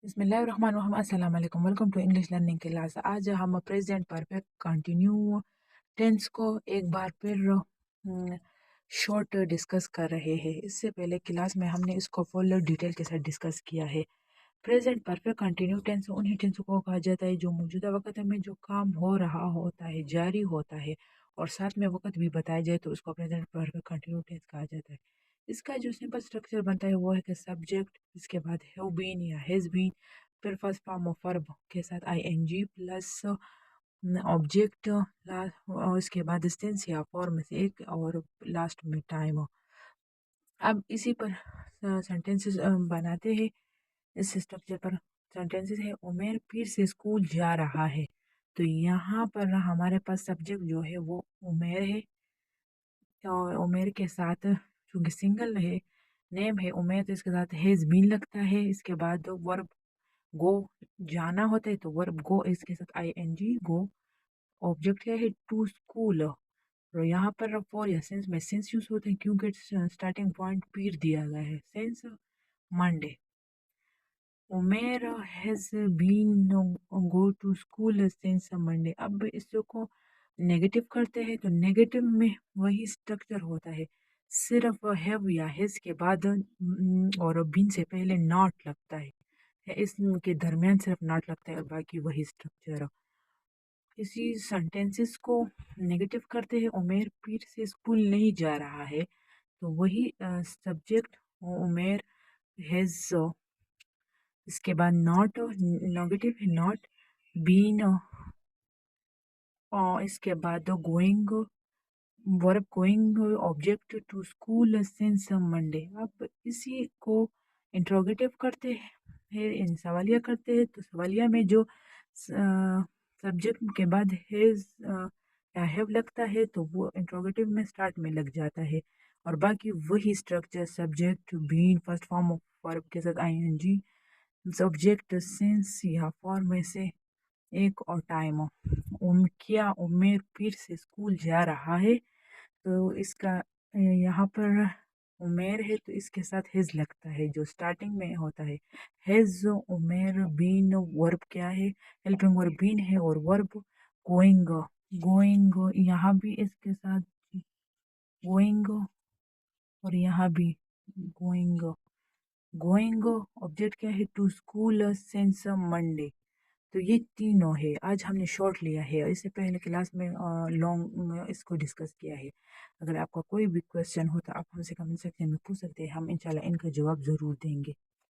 बिस्मिल्लाहिर्रहमानिर्रहीम अस्सलाम वालेकुम welcome to English learning class. आज हम प्रेजेंट परफेक्ट कंटिन्यू टेंस को एक बार फिर शॉर्ट डिस्कस कर रहे हैं। इससे पहले क्लास में हमने इसको फुल डिटेल के साथ डिस्कस किया है। प्रेजेंट परफेक्ट कंटिन्यू टेंस उन्हीं टेंस को कहा जाता है जो मौजूदा वक्त में जो काम हो रहा होता है, जारी होता है और साथ में वक्त भी बताया जाए तो उसको प्रेजेंट परफेक्ट कंटिन्यू टेंस कहा जाता है। इसका जो सिंपल स्ट्रक्चर बनता है वो है कि सब्जेक्ट, इसके बाद हैव बीन या हैज बीन, फिर फर्स्ट फॉर्म ऑफ वर्ब के साथ आईएनजी प्लस ऑब्जेक्ट, इसके बाद डिस्टेंस या फॉर्म में से एक और लास्ट में टाइम। अब इसी पर सेंटेंसेस बनाते हैं। इस स्ट्रक्चर पर सेंटेंसेस है उमेर फिर से स्कूल जा रहा है। तो यहाँ पर हमारे पास सब्जेक्ट जो है वो उमेर है और उमेर के साथ चूंकि सिंगल है, नेम है उमेर, तो इसके साथ हैज बीन लगता है। इसके बाद वर्ब गो, जाना होता है तो वर्ब गो, इसके साथ आईएनजी गो। ऑब्जेक्ट क्या है, टू स्कूल। तो यहाँ पर फॉर या सिंस में सिंस यूज होते हैं क्योंकि स्टार्टिंग पॉइंट पीर दिया गया है, since Monday. Umer has been go to school since Monday. अब इसको नेगेटिव करते हैं तो नेगेटिव में वही स्ट्रक्चर होता है, सिर्फ हैव या हैज के बाद और बीन से पहले नॉट लगता है, इसके दरमियान सिर्फ नॉट लगता है और बाकी वही स्ट्रक्चर। किसी सेंटेंसेस को नेगेटिव करते हैं, उमेर फिर से स्कूल नहीं जा रहा है, तो वही सब्जेक्ट उमेर हैज, इसके बाद नॉट नेगेटिव है नॉट बीन, और इसके बाद going verb going, object to school since Monday. अब इसी को इंट्रोगेटिव करते हैं, इन सवालिया करते हैं, तो सवालिया में जो सब्जेक्ट के बाद हैज या हैव लगता है तो वो इंट्रोगेटिव में स्टार्ट में लग जाता है और बाकी वही structure, subject been first form of verb के साथ आईएनजी, सब्जेक्ट सिंस या फॉर्म में से एक और टाइम। क्या उमेर फिर से स्कूल जा रहा है, तो इसका यहाँ पर उमेर है तो इसके साथ हेज लगता है जो स्टार्टिंग में होता है। हेज उमेर बीन, वर्ब क्या है, हेल्पिंग वर्ब बीन है और वर्ब गोइंग। गोइंग यहाँ भी इसके साथ गोइंग और यहाँ भी गोइंग। गोइंग ऑब्जेक्ट क्या है, टू स्कूल सिंस मंडे। तो ये तीनों है, आज हमने शॉर्ट लिया है और इससे पहले क्लास में लॉन्ग इसको डिस्कस किया है। अगर आपका कोई भी क्वेश्चन हो तो आप हमसे कमेंट सेक्शन में पूछ सकते हैं, हम इंशाल्लाह इनका जवाब ज़रूर देंगे।